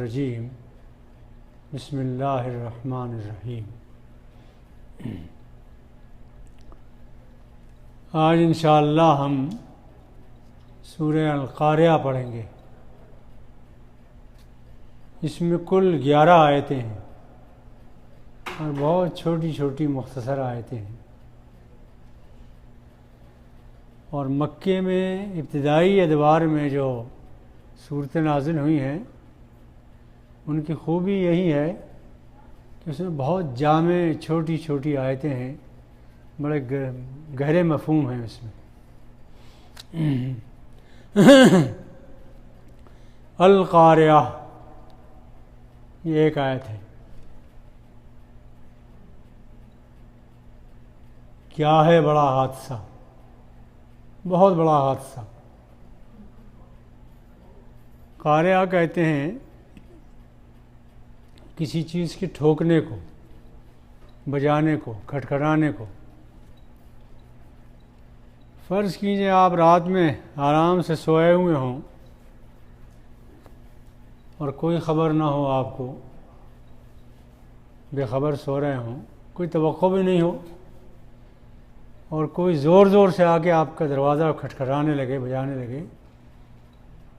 रजीम बिस्मिल्लाहिर्रहमानिर्रहीम। आज इंशाअल्लाह हम सूरह अल-क़ारिया पढ़ेंगे। इसमें कुल 11 आयतें हैं और बहुत छोटी छोटी मुख्तसर आयतें हैं और मक्के में इब्तिदाई अदवार में जो सूरतें नाज़िल हुई हैं उनकी खूबी यही है कि उसमें बहुत जामे छोटी छोटी आयतें हैं, बड़े गहरे मफ़हूम हैं उसमें। अल-क़ारिया ये एक आयत है। क्या है बड़ा हादसा, बहुत बड़ा हादसा। क़ारिया कहते हैं किसी चीज़ के ठोकने को, बजाने को, खटखटाने को। फ़र्ज़ कीजिए आप रात में आराम से सोए हुए हों और कोई ख़बर ना हो, आपको बेखबर सो रहे हों, कोई तवक्को भी नहीं हो और कोई ज़ोर ज़ोर से आके आपका दरवाज़ा खटखटाने लगे, बजाने लगे,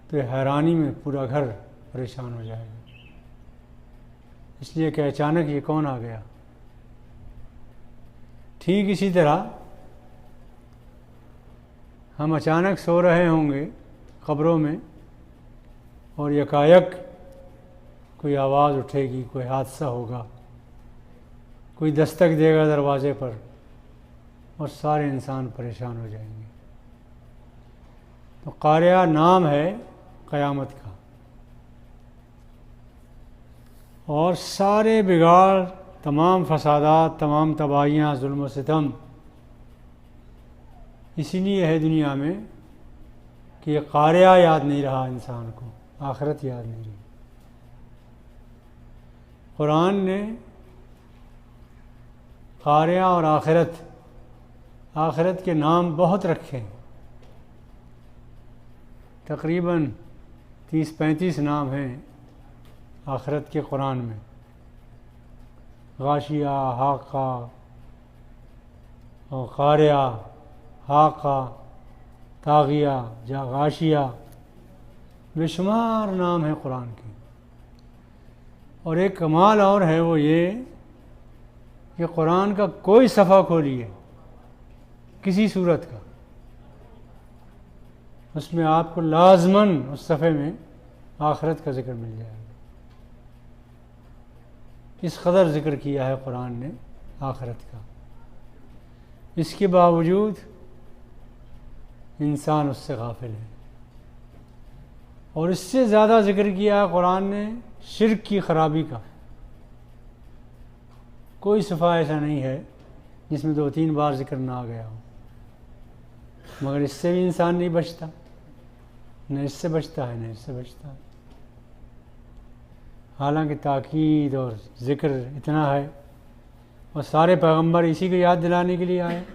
तो हैरानी में पूरा घर परेशान हो जाएगा। इसलिए कि अचानक ये कौन आ गया। ठीक इसी तरह हम अचानक सो रहे होंगे क़ब्रों में और यकायक कोई आवाज़ उठेगी, कोई हादसा होगा, कोई दस्तक देगा दरवाज़े पर और सारे इंसान परेशान हो जाएंगे। तो क़ारिया नाम है क़यामत का और सारे बिगाड़, तमाम फसादात, तमाम तबाहियाँ, जुल्म व सितम इसीलिए है दुनिया में कि क़ारिया याद नहीं रहा इंसान को, आखिरत याद नहीं रही। कुरान ने क़ारिया और आखिरत के नाम बहुत रखे हैं, तकरीबन 30-35 नाम हैं आखिरत के कुरान में। गाशिया, हाक़ा और क़ारिया, हाक़ा, ताग़िया, गाशिया, बेशुमार नाम है कुरान के। और एक कमाल और है वो ये कि कुरान का कोई सफ़ा खोलिए किसी सूरत का, उसमें आपको लाज़मन उस सफ़े में आखिरत का ज़िक्र मिल जाएगा। इस कदर ज़िक्र किया है कुरान ने आखिरत का। इसके बावजूद इंसान उससे गाफिल है। और इससे ज़्यादा ज़िक्र किया है कुरान ने शिर्क की ख़राबी का। कोई सफ़ा ऐसा नहीं है जिसमें 2-3 बार ज़िक्र ना आ गया हो, मगर इससे भी इंसान नहीं बचता, न इससे बचता है न इससे बचता है। हालांकि ताकीद और ज़िक्र इतना है और सारे पैगंबर इसी को याद दिलाने के लिए आए,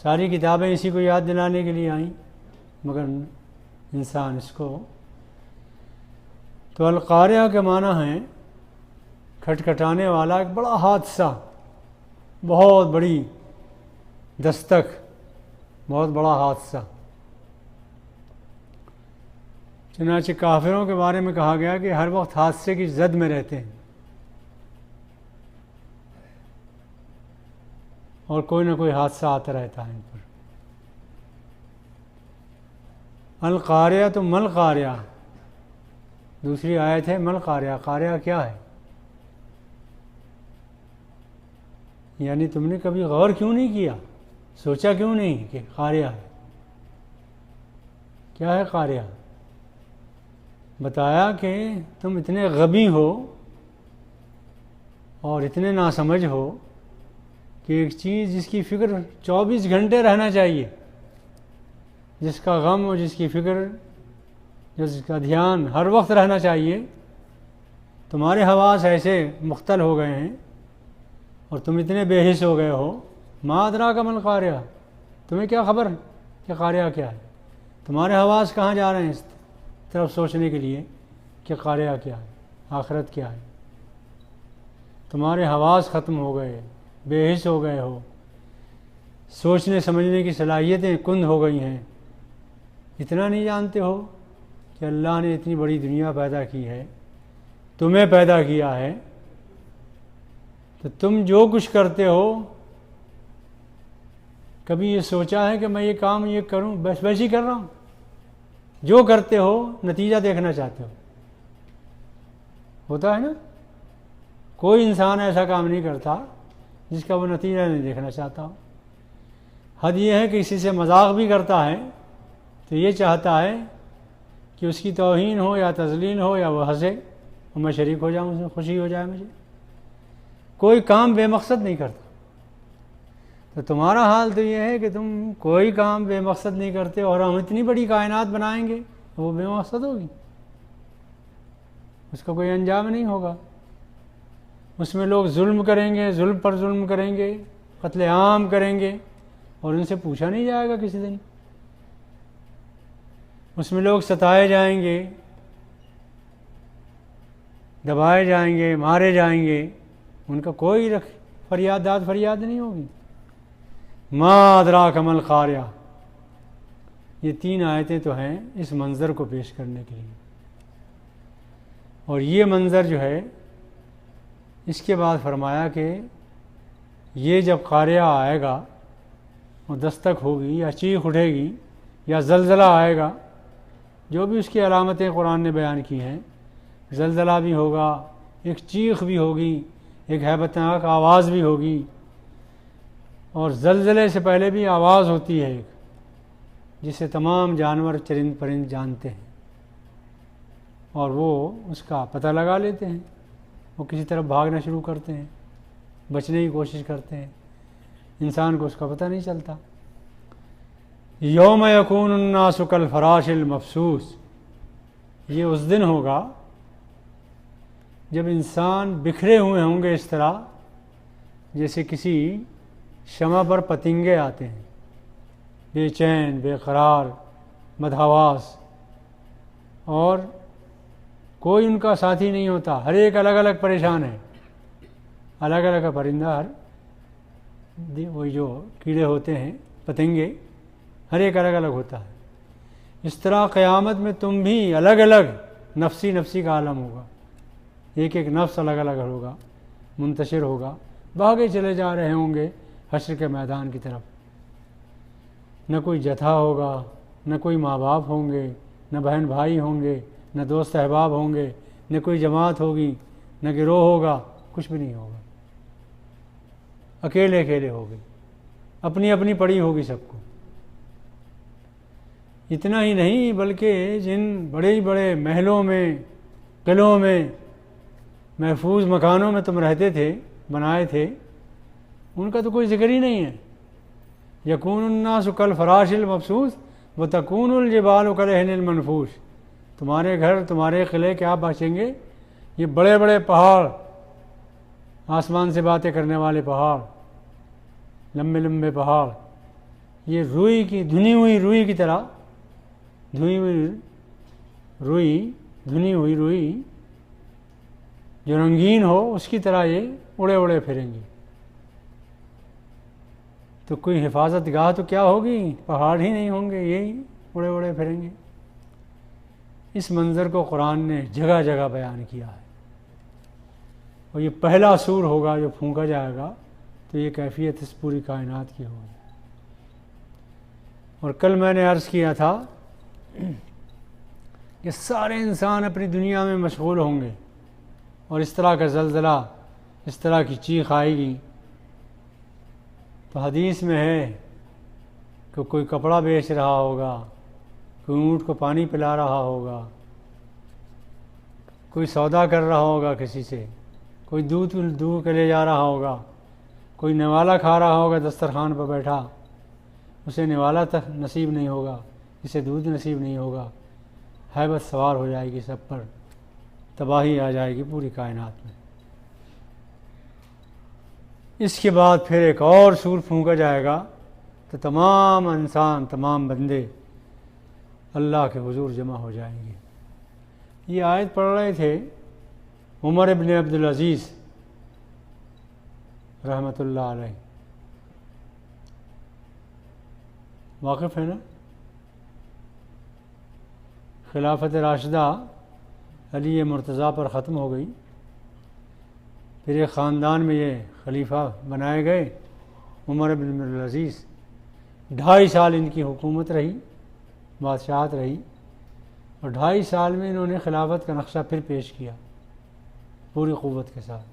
सारी किताबें इसी को याद दिलाने के लिए आईं, मगर इंसान इसको। तो अल-क़ारिया के माना है खटखटाने वाला एक बड़ा हादसा, बहुत बड़ी दस्तक, बहुत बड़ा हादसा। चुनांचे काफिरों के बारे में कहा गया कि हर वक्त हादसे की जद में रहते हैं और कोई ना कोई हादसा आता रहता है इन पर। अल-क़ारिया तो मल-क़ारिया, दूसरी आयत है मल-क़ारिया। क़ारिया क्या है, यानी तुमने कभी गौर क्यों नहीं किया, सोचा क्यों नहीं कि क़ारिया है। क्या है क़ारिया? बताया कि तुम इतने गबी हो और इतने नासमझ हो कि एक चीज़ जिसकी फ़िक्र 24 घंटे रहना चाहिए, जिसका गम और जिसकी फ़िक्र, जिसका ध्यान हर वक्त रहना चाहिए, तुम्हारे हवास ऐसे मुख्तल हो गए हैं और तुम इतने बेहिस हो गए हो। मा अदरा का मल क़ारिया, तुम्हें क्या खबर कि क़ारिया क्या है। तुम्हारे हवास कहाँ जा रहे हैं इस तरफ सोचने के लिए कि कारिया क्या है, आखिरत क्या है। तुम्हारे हवास ख़त्म हो गए, बेहिस हो गए हो, सोचने समझने की सलाहियतें कुंद हो गई हैं। इतना नहीं जानते हो कि अल्लाह ने इतनी बड़ी दुनिया पैदा की है, तुम्हें पैदा किया है, तो तुम जो कुछ करते हो कभी ये सोचा है कि मैं ये काम ये करूं, बस वैसे ही कर रहा हूं? जो करते हो नतीजा देखना चाहते हो। होता है ना, कोई इंसान ऐसा काम नहीं करता जिसका वो नतीजा नहीं देखना चाहता हो। हद ये है कि किसी से मजाक भी करता है तो ये चाहता है कि उसकी तौहीन हो या तज़लील हो या वह हंसे और मैं शरीक हो जाऊँ, उसमें खुशी हो जाए मुझे। कोई काम बेमकसद नहीं करता। तो तुम्हारा हाल तो ये है कि तुम कोई काम बेमकसद नहीं करते और हम इतनी बड़ी कायनात बनाएंगे वो बेमकसद होगी, उसका कोई अंजाम नहीं होगा। उसमें लोग जुल्म करेंगे, जुल्म पर जुल्म करेंगे, कत्ले आम करेंगे और उनसे पूछा नहीं जाएगा किसी दिन। उसमें लोग सताए जाएंगे, दबाए जाएंगे, मारे जाएंगे, उनका कोई फरियाद नहीं होगी। मा अदराक मल कारिया, ये 3 आयतें तो हैं इस मंज़र को पेश करने के लिए। और ये मंज़र जो है इसके बाद फरमाया कि ये जब कारिया आएगा और दस्तक होगी या चीख उठेगी या ज़लज़ला आएगा, जो भी उसकी अलामतें कुरान ने बयान की हैं, ज़लज़ला भी होगा, एक चीख भी होगी, एक हैबतनाक आवाज़ भी होगी। और ज़लज़ले से पहले भी आवाज़ होती है एक, जिसे तमाम जानवर चरिंद परिंद जानते हैं और वो उसका पता लगा लेते हैं। वो किसी तरफ भागना शुरू करते हैं, बचने की कोशिश करते हैं, इंसान को उसका पता नहीं चलता। यौम यकून अन्नासु कल फराशिल मफसूस, ये उस दिन होगा जब इंसान बिखरे हुए होंगे इस तरह जैसे किसी शमा पर पतंगे आते हैं, बेचैन, बेकरार, मदहवास, और कोई उनका साथी नहीं होता। हर एक अलग अलग परेशान है, अलग अलग परिंदा, हर वही जो कीड़े होते हैं पतंगे, हर एक अलग अलग होता है। इस तरह क़यामत में तुम भी अलग अलग नफसी नफसी का आलम होगा, एक एक नफ्स अलग अलग होगा, मुंतशिर होगा, भागे चले जा रहे होंगे हश्र के मैदान की तरफ। न कोई जथा होगा, न कोई माँ बाप होंगे, न बहन भाई होंगे, न दोस्त अहबाब होंगे, न कोई जमात होगी, न गिरोह होगा, कुछ भी नहीं होगा। अकेले अकेले होगे, अपनी अपनी पड़ी होगी सबको। इतना ही नहीं बल्कि जिन बड़े बड़े महलों में, किलों में, महफूज मकानों में तुम रहते थे, बनाए थे, उनका तो कोई जिक्र ही नहीं है। यकूनुन्नासु कल फराशिल मबसूस व तकूनुल जिबालु कलहनिल मनफूश, तुम्हारे घर, तुम्हारे किले क्या बचेंगे? ये बड़े बड़े पहाड़, आसमान से बातें करने वाले पहाड़, लंबे लंबे पहाड़, ये रुई की, धुनी हुई रुई की तरह, धुनी हुई रुई जो रंगीन हो उसकी तरह ये उड़े उड़े फिरेंगे। तो कोई हिफाजत गाह तो क्या होगी? पहाड़ ही नहीं होंगे, यही उड़े उड़े फिरेंगे। इस मंज़र को कुरान ने जगह जगह बयान किया है। और ये पहला सूर होगा जो फूंका जाएगा, तो ये कैफियत इस पूरी कायनात की होगी। और कल मैंने अर्ज़ किया था कि सारे इंसान अपनी दुनिया में मशगूल होंगे और इस तरह का ज़लज़ला, इस तरह की चीख आएगी। तो हदीस में है कि कोई कपड़ा बेच रहा होगा, कोई ऊँट को पानी पिला रहा होगा, कोई सौदा कर रहा होगा किसी से, कोई दूध के ले जा रहा होगा, कोई निवाला खा रहा होगा दस्तरखान पर बैठा, उसे निवाला तक नसीब नहीं होगा, इसे दूध नसीब नहीं होगा। हैबत सवार हो जाएगी सब पर, तबाही आ जाएगी पूरी कायनात में। इसके बाद फिर एक और सूर फूंका जाएगा तो तमाम इंसान, तमाम बंदे अल्लाह के हुजूर जमा हो जाएंगे। ये आयत पढ़ रहे थे उमर इब्न अब्दुल अज़ीज़ रहमतुल्लाह अलैह, वाक़िफ़ है ना? खिलाफत राशिदा अली मुर्तज़ा पर ख़त्म हो गई, फिर एक ख़ानदान में ये खलीफा बनाए गए उमर इब्न अब्दुल अज़ीज़। 2.5 साल इनकी हुकूमत रही, बादशाहत रही, और 2.5 साल में इन्होंने खिलाफत का नक्शा फिर पेश किया पूरी क़ुव्वत के साथ।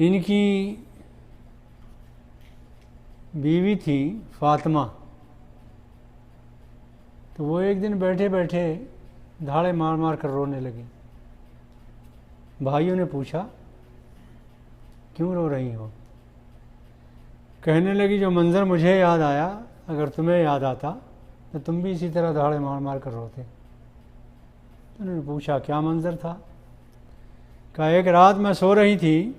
इनकी बीवी थी फ़ातिमा, तो वो एक दिन बैठे बैठे धाड़े मार मार कर रोने लगी। भाइयों ने पूछा क्यों रो रही हो? कहने लगी जो मंज़र मुझे याद आया अगर तुम्हें याद आता तो तुम भी इसी तरह धाड़े मार मार कर रोते। तो उन्होंने पूछा क्या मंज़र था? कहा एक रात मैं सो रही थी,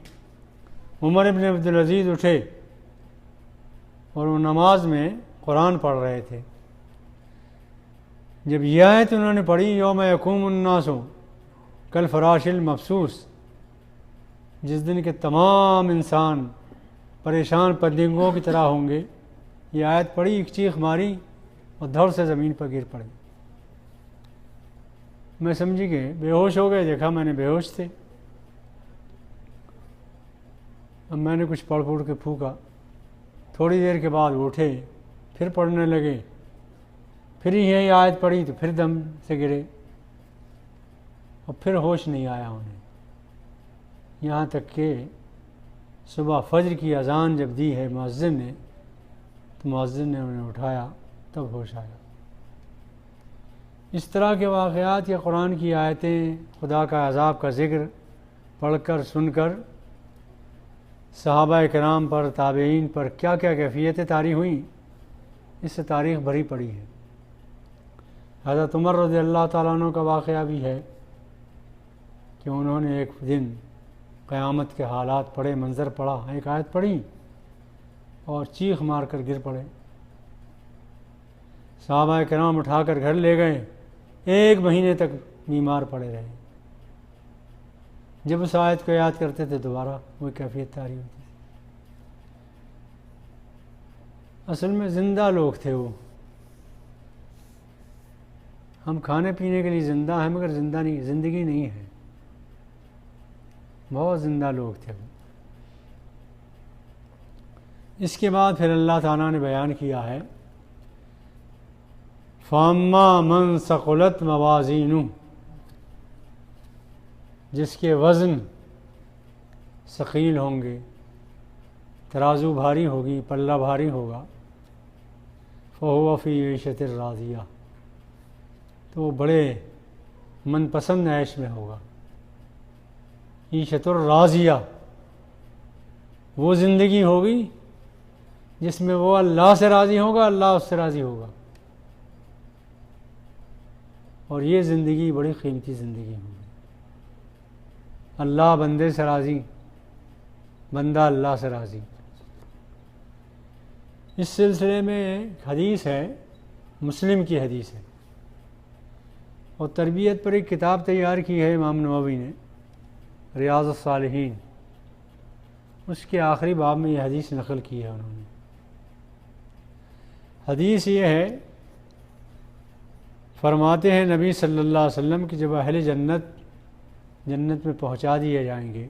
उमर इब्न अब्दुल अज़ीज़ उठे और वो नमाज में कुरान पढ़ रहे थे। जब यह आयत उन्होंने पढ़ी यौम यक़ूमुन नासु कल फ़राशिल मबसूस, जिस दिन के तमाम इंसान परेशान परिंदों की तरह होंगे, ये आयत पढ़ी, एक चीख मारी और धड़ से ज़मीन पर गिर पड़े। मैं समझी गए बेहोश हो गए, देखा मैंने बेहोश थे। अब मैंने कुछ पढ़ पुढ़ के फूका, थोड़ी देर के बाद उठे, फिर पढ़ने लगे, फिर यही आयत पढ़ी तो फिर दम से गिरे और फिर होश नहीं आया उन्हें। यहाँ तक कि सुबह फजर की अज़ान जब दी है मुअज्जिन ने, तो मुअज्जिन ने उन्हें उठाया, तब होश आया। इस तरह के वाक़यात या कुरान की आयतें, खुदा का अज़ाब का ज़िक्र पढ़कर सुनकर सहाबा किराम पर, ताबईन पर क्या क्या कैफ़ियतें तारी हुई, इससे तारीख़ भरी पड़ी है। हज़रत उमर रज़ियल्लाहु ताला अन्हु का वाक़या भी है कि उन्होंने एक दिन क़यामत के हालात पढ़े, मंज़र पढ़ा, एक आयत पढ़ी और चीख मार कर गिर पड़े। सहाबा किराम उठाकर घर ले गए, 1 महीने तक बीमार पड़े रहे। जब उस आयत को याद करते थे दोबारा वही कैफियत तारी होती थी। असल में ज़िंदा लोग थे वो। हम खाने पीने के लिए ज़िंदा हैं मगर ज़िंदा नहीं, ज़िंदगी नहीं है। बहुत ज़िंदा लोग थे वो। इसके बाद फिर अल्लाह ताला ने बयान किया है फ़अम्मा मन सक़ुलत मवाज़ीनु, जिसके वज़न सकील होंगे, तराजू भारी होगी, पल्ला भारी होगा, फ़हुव फ़ी ईशतिर राज़िया, तो वो बड़े मनपसंद ऐश में होगा। ईशतुर राज़िया वो ज़िंदगी होगी जिसमें वो अल्लाह से राज़ी होगा, अल्लाह उससे राज़ी होगा, और ये ज़िंदगी बड़ी कीमती ज़िंदगी होगी। अल्लाह बंदे से राज़ी, बंदा अल्लाह से राज़ी। इस सिलसिले में हदीस है, मुस्लिम की हदीस है, और तरबियत पर एक किताब तैयार की है इमाम नववी ने, रियाज़ुस सालिहीन। उसके आखिरी बाब में यह हदीस नकल की है उन्होंने। हदीस ये है, फरमाते हैं नबी सल्लल्लाहु अलैहि वसल्लम कि जब अहले जन्नत जन्नत में पहुंचा दिए जाएंगे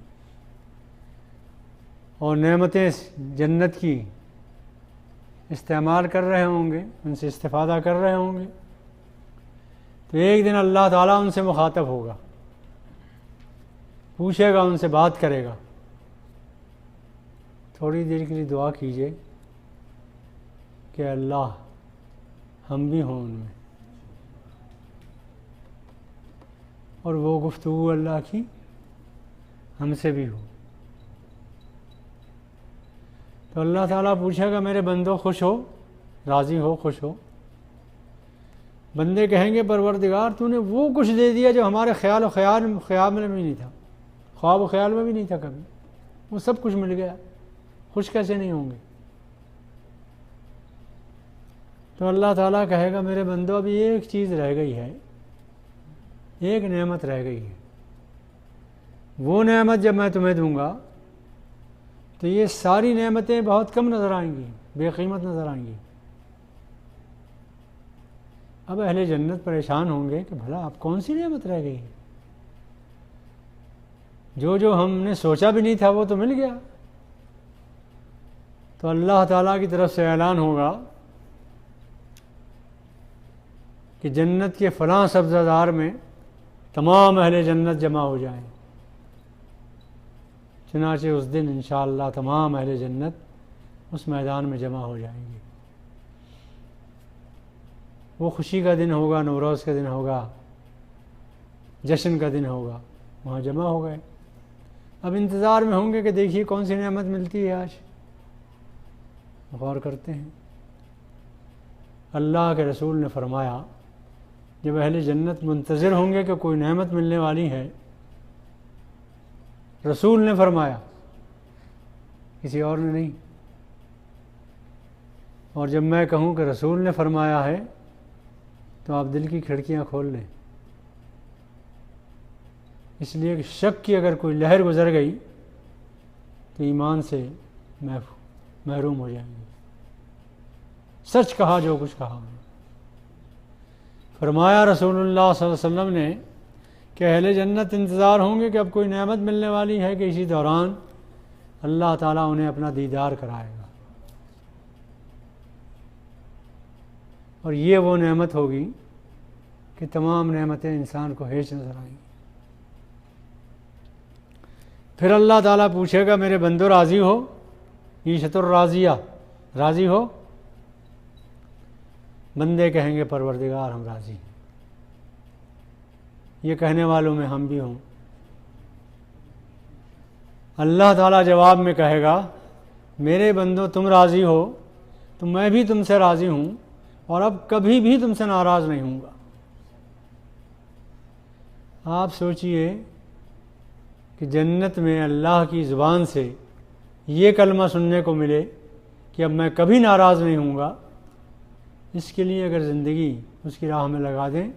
और नेमतें जन्नत की इस्तेमाल कर रहे होंगे, उनसे इस्तिफ़ादा कर रहे होंगे, तो एक दिन अल्लाह ताला उनसे मुखातब होगा, पूछेगा, उनसे बात करेगा। थोड़ी देर के लिए दुआ कीजिए कि अल्लाह हम भी हों उनमें, और वो गुफ्तगू अल्लाह की हमसे भी हो। तो अल्लाह ताला पूछेगा मेरे बंदो खुश हो, राज़ी हो, खुश हो? बंदे कहेंगे परवरदिगार तूने वो कुछ दे दिया जो हमारे ख्याल में भी नहीं था, ख्वाब ख्याल में भी नहीं था कभी, वो सब कुछ मिल गया, खुश कैसे नहीं होंगे? तो अल्लाह ताला कहेगा मेरे बंदो अभी एक चीज़ रह गई है, एक नेमत रह गई है, वो नेमत जब मैं तुम्हें दूंगा तो ये सारी नेमतें बहुत कम नज़र आएंगी, बेकीमत नज़र आएंगी। अब अहले जन्नत परेशान होंगे कि भला अब कौन सी नेमत रह गई है, जो जो हमने सोचा भी नहीं था वो तो मिल गया। तो अल्लाह ताला की तरफ से ऐलान होगा कि जन्नत के फ़लाँ सब्ज़ादार में तमाम अहले जन्नत जमा हो जाएं। चुनाचे उस दिन इंशाअल्लाह तमाम अहले जन्नत उस मैदान में जमा हो जाएंगे। वो खुशी का दिन होगा, नवरोज़ का दिन होगा, जश्न का दिन होगा, वहाँ जमा हो गए। अब इंतज़ार में होंगे कि देखिए कौन सी नेमत मिलती है आज। गौर करते हैं, अल्लाह के रसूल ने फरमाया जब अहले जन्नत मुंतज़िर होंगे कि कोई नेमत मिलने वाली है, रसूल ने फरमाया, किसी और ने नहीं। और जब मैं कहूँ कि रसूल ने फरमाया है तो आप दिल की खिड़कियाँ खोल लें, इसलिए कि शक की अगर कोई लहर गुजर गई तो ईमान से महरूम हो जाएंगे। सच कहा जो कुछ कहा। फरमाया रसूलुल्लाह सल्लल्लाहु अलैहि वसल्लम ने कि अहले जन्नत इंतज़ार होंगे कि अब कोई नेमत मिलने वाली है कि इसी दौरान अल्लाह ताला उन्हें अपना दीदार कराएगा। और ये वो नेमत होगी कि तमाम नेमतें इंसान को हेच नज़र आएंगी। फिर अल्लाह ताला पूछेगा मेरे बंदो राज़ी हो, ईशतुर राज़िया, राज़ी हो? बंदे कहेंगे परवरदिगार हम राज़ी हैं। ये कहने वालों में हम भी हों। अल्लाह ताला जवाब में कहेगा मेरे बंदो तुम राज़ी हो तो मैं भी तुमसे राज़ी हूँ और अब कभी भी तुमसे नाराज़ नहीं हूँगा। आप सोचिए कि जन्नत में अल्लाह की ज़ुबान से ये कलमा सुनने को मिले कि अब मैं कभी नाराज़ नहीं हूँगा। इसके लिए अगर ज़िंदगी उसकी राह में लगा दें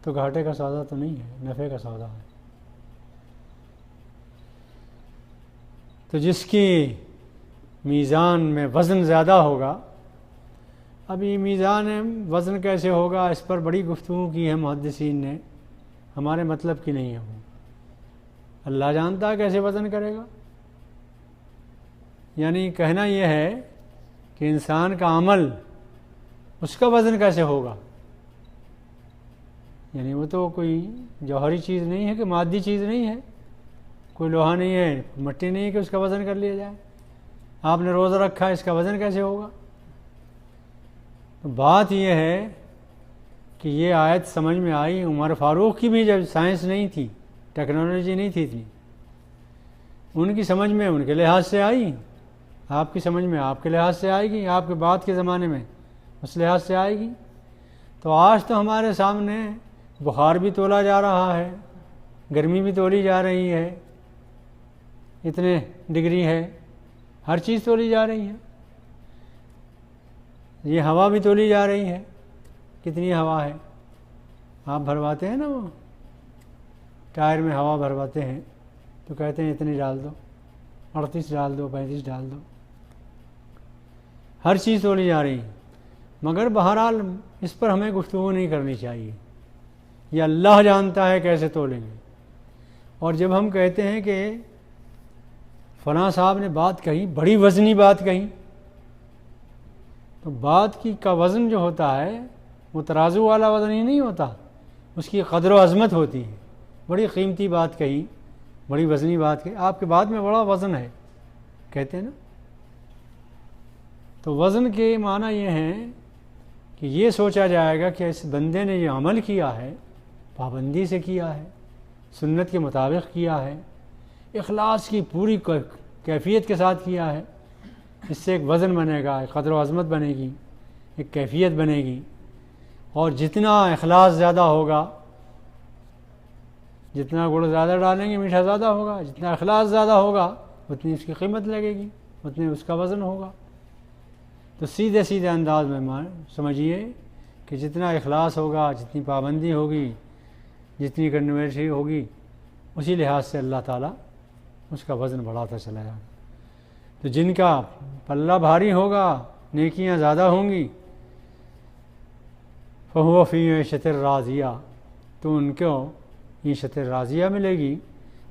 तो घाटे का सौदा तो नहीं है, नफ़े का सौदा है। तो जिसकी मीज़ान में वज़न ज़्यादा होगा, अब ये मीज़ान वज़न कैसे होगा इस पर बड़ी गुफ्तगू की है मुहद्दिसीन ने, हमारे मतलब की नहीं है। वो अल्लाह जानता है कैसे वज़न करेगा। यानी कहना यह है कि इंसान का अमल उसका वज़न कैसे होगा। यानी वो तो कोई जौहरी चीज़ नहीं है कि मादी चीज़ नहीं है, कोई लोहा नहीं है, मिट्टी नहीं है कि उसका वज़न कर लिया जाए। आपने रोज़ा रखा है, इसका वज़न कैसे होगा। तो बात यह है कि ये आयत समझ में आई उमर फ़ारूक की भी, जब साइंस नहीं थी, टेक्नोलॉजी नहीं थी इतनी, उनकी समझ में उनके लिहाज से आई, आपकी समझ में आपके लिहाज से आएगी, आपके बाद के ज़माने में उस लिहाज से आएगी। तो आज तो हमारे सामने बुखार भी तोला जा रहा है, गर्मी भी तोली जा रही है, इतने डिग्री है, हर चीज़ तोली जा रही है। ये हवा भी तोली जा रही है, कितनी हवा है। आप भरवाते हैं ना, वो टायर में हवा भरवाते हैं तो कहते हैं इतनी डाल दो, 38 डाल दो, 35 डाल दो, हर चीज़ तोली जा रही है। मगर बहरहाल इस पर हमें गुफ्तगू नहीं करनी चाहिए, ये अल्लाह जानता है कैसे तोलेंगे। और जब हम कहते हैं कि फलां साहब ने बात कही, बड़ी वज़नी बात कही, तो बात की का वज़न जो होता है वो तराजू वाला वज़न ही नहीं होता, उसकी क़द्र व अज़मत होती है। बड़ी कीमती बात कही, बड़ी वज़नी बात कही, आपके बात में बड़ा वज़न है, कहते हैं ना। तो वज़न के माना ये हैं कि ये सोचा जाएगा कि इस बंदे ने ये अमल किया है, पाबंदी से किया है, सुन्नत के मुताबिक किया है, इखलास की पूरी कैफियत के साथ किया है। इससे एक वज़न बनेगा, एक क़द्र व अज़मत बनेगी, एक कैफियत बनेगी। और जितना इखलास ज़्यादा होगा, जितना गुड़ ज़्यादा डालेंगे मीठा ज़्यादा होगा, जितना इखलास ज़्यादा होगा उतनी उसकी कीमत लगेगी, उतने उसका वज़न होगा। तो सीधे सीधे अंदाज में समझिए कि जितना इखलास होगा, जितनी पाबंदी होगी, जितनी कंटिन्यूटी होगी, उसी लिहाज से अल्लाह ताला उसका वज़न बढ़ाता चला जाएगा। तो जिनका पल्ला भारी होगा, नेकियां ज़्यादा होंगी, फ़हुव फ़ी ईशत राज़िया, तो उनको ईशत राज़िया मिलेगी।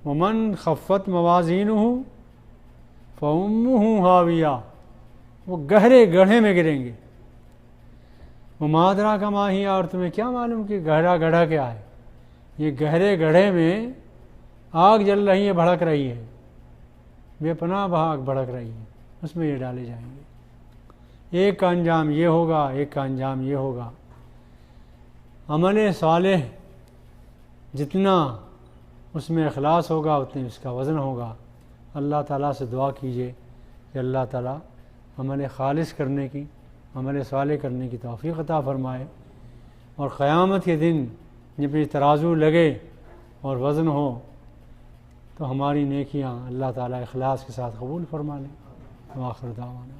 वमन खफ़्फ़त मवाज़ीनुहु फ़उम्मुहु हाविया, वो गहरे गड्ढे में गिरेंगे। वो मादरा का माहिया, और तुम्हें क्या मालूम कि गहरा गड्ढा क्या है? ये गहरे गड्ढे में आग जल रही है, भड़क रही है, बेपनाह आग भड़क रही है, उसमें ये डाले जाएंगे। एक का अंजाम ये होगा, एक का अंजाम ये होगा। अमल सालेह जितना उसमें इखलास होगा, उतनी उसका वज़न होगा। अल्लाह ताला से दुआ कीजिए कि अल्लाह ताला अमल खालिस करने की, अमल सालेह करने की तौफ़ीक़ अता फ़रमाए, और क़यामत के दिन जब ये तराजू लगे और वज़न हो तो हमारी नेकियां अल्लाह ताला इखलास के साथ कबूल फ़रमा लें। आखिर दावाना।